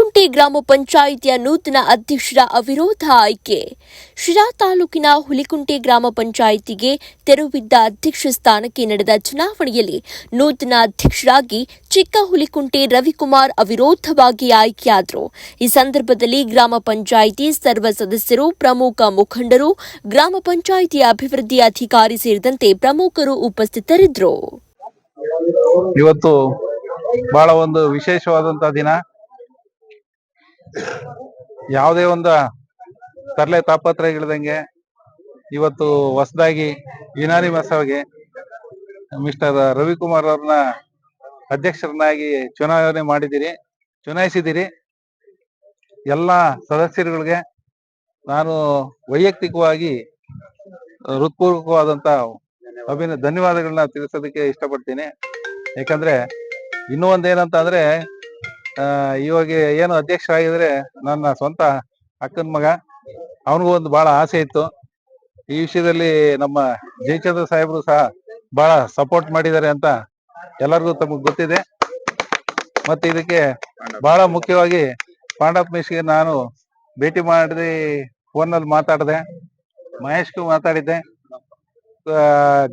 ಹುಲಿಕುಂಟೆ ಗ್ರಾಮ ಪಂಚಾಯಿತಿಯ ನೂತನ ಅಧ್ಯಕ್ಷರ ಅವಿರೋಧ ಆಯ್ಕೆ. ಶಿರಾ ತಾಲೂಕಿನ ಹುಲಿಕುಂಟೆ ಗ್ರಾಮ ಪಂಚಾಯಿತಿಗೆ ತೆರವಿದ್ದ ಅಧ್ಯಕ್ಷ ಸ್ಥಾನಕ್ಕೆ ನಡೆದ ಚುನಾವಣೆಯಲ್ಲಿ ನೂತನ ಅಧ್ಯಕ್ಷರಾಗಿ ಚಿಕ್ಕ ಹುಲಿಕುಂಟೆ ರವಿಕುಮಾರ್ ಅವಿರೋಧವಾಗಿ ಆಯ್ಕೆಯಾದರು. ಈ ಸಂದರ್ಭದಲ್ಲಿ ಗ್ರಾಮ ಪಂಚಾಯಿತಿ ಸರ್ವ ಸದಸ್ಯರು, ಪ್ರಮುಖ ಮುಖಂಡರು, ಗ್ರಾಮ ಪಂಚಾಯಿತಿಯ ಅಭಿವೃದ್ಧಿ ಅಧಿಕಾರಿ ಸೇರಿದಂತೆ ಪ್ರಮುಖರು ಉಪಸ್ಥಿತರಿದ್ದರು. ಇವತ್ತು ಬಹಳ ಒಂದು ವಿಶೇಷವಾದಂತಹ ದಿನ. ಯಾವುದೇ ಒಂದು ತರಲೆ ತಾಪತ್ರಯಗಳಿದಂಗೆ ಇವತ್ತು ಹೊಸದಾಗಿ ಯುನಾನಿಮಸ್ ಆಗಿ ಮಿಸ್ಟರ್ ರವಿಕುಮಾರ್ ಅವ್ರನ್ನ ಅಧ್ಯಕ್ಷರನ್ನಾಗಿ ಚುನಾಯಿಸಿದಿರಿ. ಎಲ್ಲ ಸದಸ್ಯರುಗಳಿಗೆ ನಾನು ವೈಯಕ್ತಿಕವಾಗಿ ಹೃತ್ಪೂರ್ವಕವಾದಂತ ಧನ್ಯವಾದಗಳನ್ನ ತಿಳಿಸೋದಕ್ಕೆ ಇಷ್ಟಪಡ್ತೀನಿ. ಯಾಕಂದ್ರೆ ಇನ್ನೂ ಒಂದೇನಂತ ಅಂದ್ರೆ ಇವಾಗ ಏನು ಅಧ್ಯಕ್ಷರಾಗಿದ್ರೆ ನನ್ನ ಸ್ವಂತ ಅಕ್ಕನ ಮಗ, ಅವನಿಗೂ ಒಂದು ಬಹಳ ಆಸೆ ಇತ್ತು. ಈ ವಿಷಯದಲ್ಲಿ ನಮ್ಮ ಜಯಚಂದ್ರ ಸಾಹೇಬರು ಸಹ ಬಹಳ ಸಪೋರ್ಟ್ ಮಾಡಿದ್ದಾರೆ ಅಂತ ಎಲ್ಲರಿಗೂ ತಮಗೆ ಗೊತ್ತಿದೆ. ಮತ್ತೆ ಇದಕ್ಕೆ ಬಹಳ ಮುಖ್ಯವಾಗಿ ಪಾಂಡಪ್ಪ ಮಿಶ್ಗೆ ನಾನು ಭೇಟಿ ಮಾಡಿ ಫೋನಲ್ಲಿ ಮಾತಾಡಿದೆ, ಮಹೇಶ್ಗೂ ಮಾತಾಡಿದ್ದೆ.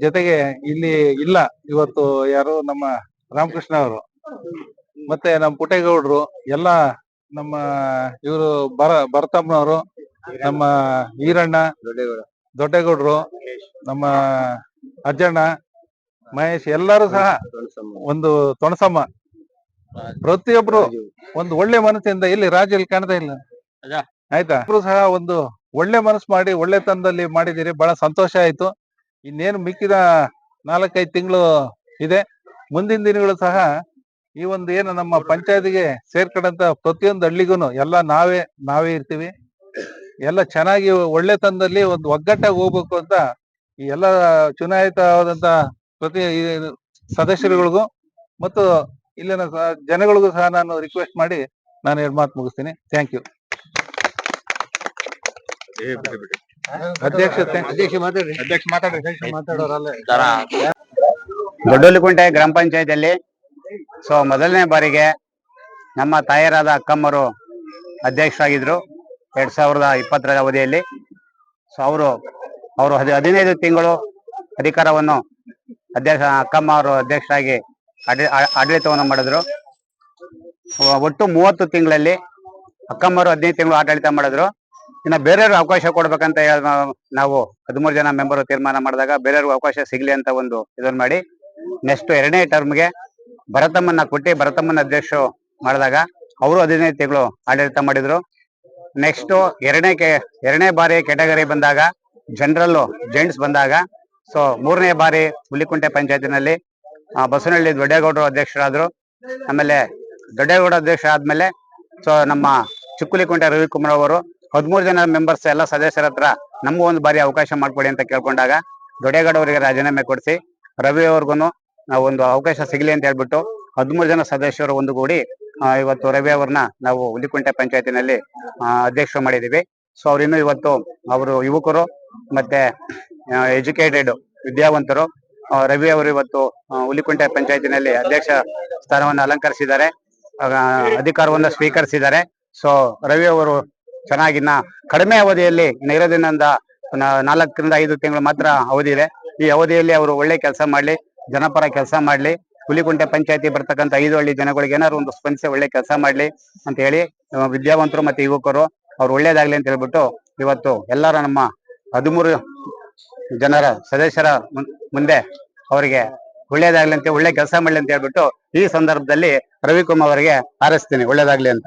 ಜೊತೆಗೆ ಇಲ್ಲಿ ಇಲ್ಲ ಇವತ್ತು ಯಾರು ನಮ್ಮ ರಾಮಕೃಷ್ಣ ಅವರು, ಮತ್ತೆ ನಮ್ಮ ಪುಟ್ಟೇಗೌಡರು, ಎಲ್ಲ ನಮ್ಮ ಇವರು ಭರತಮ್ಮನವರು, ನಮ್ಮ ಈರಣ್ಣ, ದೊಡ್ಡೇಗೌಡರು, ನಮ್ಮ ಅಜ್ಜಣ್ಣ, ಮಹೇಶ್, ಎಲ್ಲರೂ ಸಹ ಒಂದು ತೊಣಸಮ್ಮ, ಪ್ರತಿಯೊಬ್ರು ಒಂದು ಒಳ್ಳೆ ಮನಸ್ಸಿಂದ, ಇಲ್ಲಿ ರಾಜ್ಯದಲ್ಲಿ ಕಾಣ್ತಾ ಇಲ್ಲ ಆಯ್ತಾ, ಸಹ ಒಂದು ಒಳ್ಳೆ ಮನಸ್ಸು ಮಾಡಿ ಒಳ್ಳೆ ತನದಲ್ಲಿ ಮಾಡಿದಿರಿ. ಬಹಳ ಸಂತೋಷ ಆಯ್ತು. ಇನ್ನೇನು ಮಿಕ್ಕಿದ 4-5 ತಿಂಗಳು ಇದೆ. ಮುಂದಿನ ದಿನಗಳು ಸಹ ಈ ಒಂದು ಏನು ನಮ್ಮ ಪಂಚಾಯತಿಗೆ ಸೇರ್ಕೊಂಡಂತ ಪ್ರತಿಯೊಂದು ಹಳ್ಳಿಗೂ ಎಲ್ಲ ನಾವೇ ಇರ್ತೀವಿ. ಎಲ್ಲ ಚೆನ್ನಾಗಿ ಒಳ್ಳೆ ತನದಲ್ಲಿ ಒಂದು ಒಗ್ಗಟ್ಟಾಗಿ ಹೋಗ್ಬೇಕು ಅಂತ ಈ ಎಲ್ಲ ಚುನಾಯಿತವಾದಂತ ಪ್ರತಿ ಸದಸ್ಯರುಗಳಿಗೂ ಮತ್ತು ಇಲ್ಲಿನ ಜನಗಳಿಗೂ ಸಹ ನಾನು ರಿಕ್ವೆಸ್ಟ್ ಮಾಡಿ ನಾನು 2 ಮಾತು ಮುಗಿಸ್ತೀನಿ. Thank you. ದೊಡ್ಡಹುಲಿಕುಂಟೆ ಗ್ರಾಮ ಪಂಚಾಯತಿಯಲ್ಲಿ ಮೊದಲನೇ ಬಾರಿಗೆ ನಮ್ಮ ತಾಯರಾದ ಅಕ್ಕಮ್ಮರು ಅಧ್ಯಕ್ಷರಾಗಿದ್ರು 2020ರ ಅವಧಿಯಲ್ಲಿ. ಅವರು 15 ತಿಂಗಳು ಅಧಿಕಾರವನ್ನು ಅಕ್ಕಮ್ಮ ಅವರು ಅಧ್ಯಕ್ಷರಾಗಿ ಆಡಳಿತವನ್ನು ಮಾಡಿದ್ರು. ಒಟ್ಟು 30 ತಿಂಗಳಲ್ಲಿ ಅಕ್ಕಮ್ಮರು 15 ತಿಂಗಳು ಆಡಳಿತ ಮಾಡಿದ್ರು. ಇನ್ನು ಬೇರೆಯವ್ರಿಗೆ ಅವಕಾಶ ಕೊಡ್ಬೇಕಂತ ನಾವು 13 ಜನ ಮೆಂಬರ್ ತೀರ್ಮಾನ ಮಾಡಿದಾಗ ಬೇರೆಯವ್ರಿಗೆ ಅವಕಾಶ ಸಿಗ್ಲಿ ಅಂತ ಒಂದು ಇದನ್ನ ಮಾಡಿ ನೆಕ್ಸ್ಟ್ 2ನೇ ಟರ್ಮ್ಗೆ ಭರತಮ್ಮನ ಕೊಟ್ಟಿ ಭರತಮ್ಮನ ಅಧ್ಯಕ್ಷ ಮಾಡಿದಾಗ ಅವರು 15 ತಿಂಗಳು ಆಡಳಿತ ಮಾಡಿದ್ರು. ನೆಕ್ಸ್ಟ್ 2ನೇ ಬಾರಿ ಕೆಟಗರಿ ಬಂದಾಗ ಜನರಲ್ ಜೆಂಟ್ಸ್ ಬಂದಾಗ 3ನೇ ಬಾರಿ ಹುಲಿಕುಂಟೆ ಪಂಚಾಯತಿನಲ್ಲಿ ಬಸವನಹಳ್ಳಿ ದೊಡ್ಡೇಗೌಡರು ಅಧ್ಯಕ್ಷರಾದ್ರು. ಆಮೇಲೆ ದೊಡ್ಡೇಗೌಡ ಅಧ್ಯಕ್ಷ ಆದ್ಮೇಲೆ ನಮ್ಮ ಚಿಕ್ಕುಲಿಕುಂಟೆ ರವಿಕುಮಾರ್ ಅವರು 13 ಜನ ಮೆಂಬರ್ಸ್ ಎಲ್ಲ ಸದಸ್ಯರ ಹತ್ರ ನಮಗೂ ಒಂದು ಬಾರಿ ಅವಕಾಶ ಮಾಡ್ಕೊಡಿ ಅಂತ ಕೇಳ್ಕೊಂಡಾಗ ದೊಡ್ಡೇಗೌಡ ಅವರಿಗೆ ರಾಜೀನಾಮೆ ಕೊಡಿಸಿ ರವಿ ಅವ್ರಿಗೂ ಒಂದು ಅವಕಾಶ ಸಿಗ್ಲಿ ಅಂತ ಹೇಳ್ಬಿಟ್ಟು 13 ಜನ ಸದಸ್ಯರು ಒಂದುಗೂಡಿ ಇವತ್ತು ರವಿ ಅವ್ರನ್ನ ನಾವು ಹುಲಿಕುಂಟೆ ಪಂಚಾಯತಿನಲ್ಲಿ ಅಧ್ಯಕ್ಷ ಮಾಡಿದೀವಿ. ಅವ್ರಿನ್ನೂ ಇವತ್ತು ಅವರು ಯುವಕರು ಮತ್ತೆ ಎಜುಕೇಟೆಡ್ ವಿದ್ಯಾವಂತರು. ರವಿ ಅವರು ಇವತ್ತು ಹುಲಿಕುಂಟೆ ಪಂಚಾಯತಿನಲ್ಲಿ ಅಧ್ಯಕ್ಷ ಸ್ಥಾನವನ್ನು ಅಲಂಕರಿಸಿದ್ದಾರೆ, ಅಧಿಕಾರವನ್ನು ಸ್ವೀಕರಿಸಿದ್ದಾರೆ. ರವಿ ಅವರು ಚೆನ್ನಾಗಿನ್ನ ಕಡಿಮೆ ಅವಧಿಯಲ್ಲಿ ಇರೋದ್ರಿಂದ 4ರಿಂದ 5 ತಿಂಗಳು ಮಾತ್ರ ಅವಧಿ ಇದೆ. ಈ ಅವಧಿಯಲ್ಲಿ ಅವರು ಒಳ್ಳೆ ಕೆಲಸ ಮಾಡ್ಲಿ, ಜನಪರ ಕೆಲಸ ಮಾಡ್ಲಿ, ಹುಲಿಕುಂಟೆ ಪಂಚಾಯತಿ ಬರ್ತಕ್ಕಂಥ 5 ಹಳ್ಳಿ ಜನಗಳಿಗೆ ಏನಾದ್ರು ಒಂದು ಸ್ಪಂದಿಸಿ ಒಳ್ಳೆ ಕೆಲಸ ಮಾಡ್ಲಿ ಅಂತ ಹೇಳಿ ವಿದ್ಯಾವಂತರು ಮತ್ತೆ ಯುವಕರು ಅವ್ರು ಒಳ್ಳೇದಾಗ್ಲಿ ಅಂತ ಹೇಳ್ಬಿಟ್ಟು ಇವತ್ತು ಎಲ್ಲರ ನಮ್ಮ 13 ಜನರ ಸದಸ್ಯರ ಮುಂದೆ ಅವರಿಗೆ ಒಳ್ಳೇದಾಗ್ಲಿ ಅಂತ, ಒಳ್ಳೆ ಕೆಲಸ ಮಾಡ್ಲಿ ಅಂತ ಹೇಳ್ಬಿಟ್ಟು ಈ ಸಂದರ್ಭದಲ್ಲಿ ರವಿಕುಮಾರ್ ಅವರಿಗೆ ಹಾರೈಸ್ತೀನಿ, ಒಳ್ಳೇದಾಗ್ಲಿ ಅಂತ.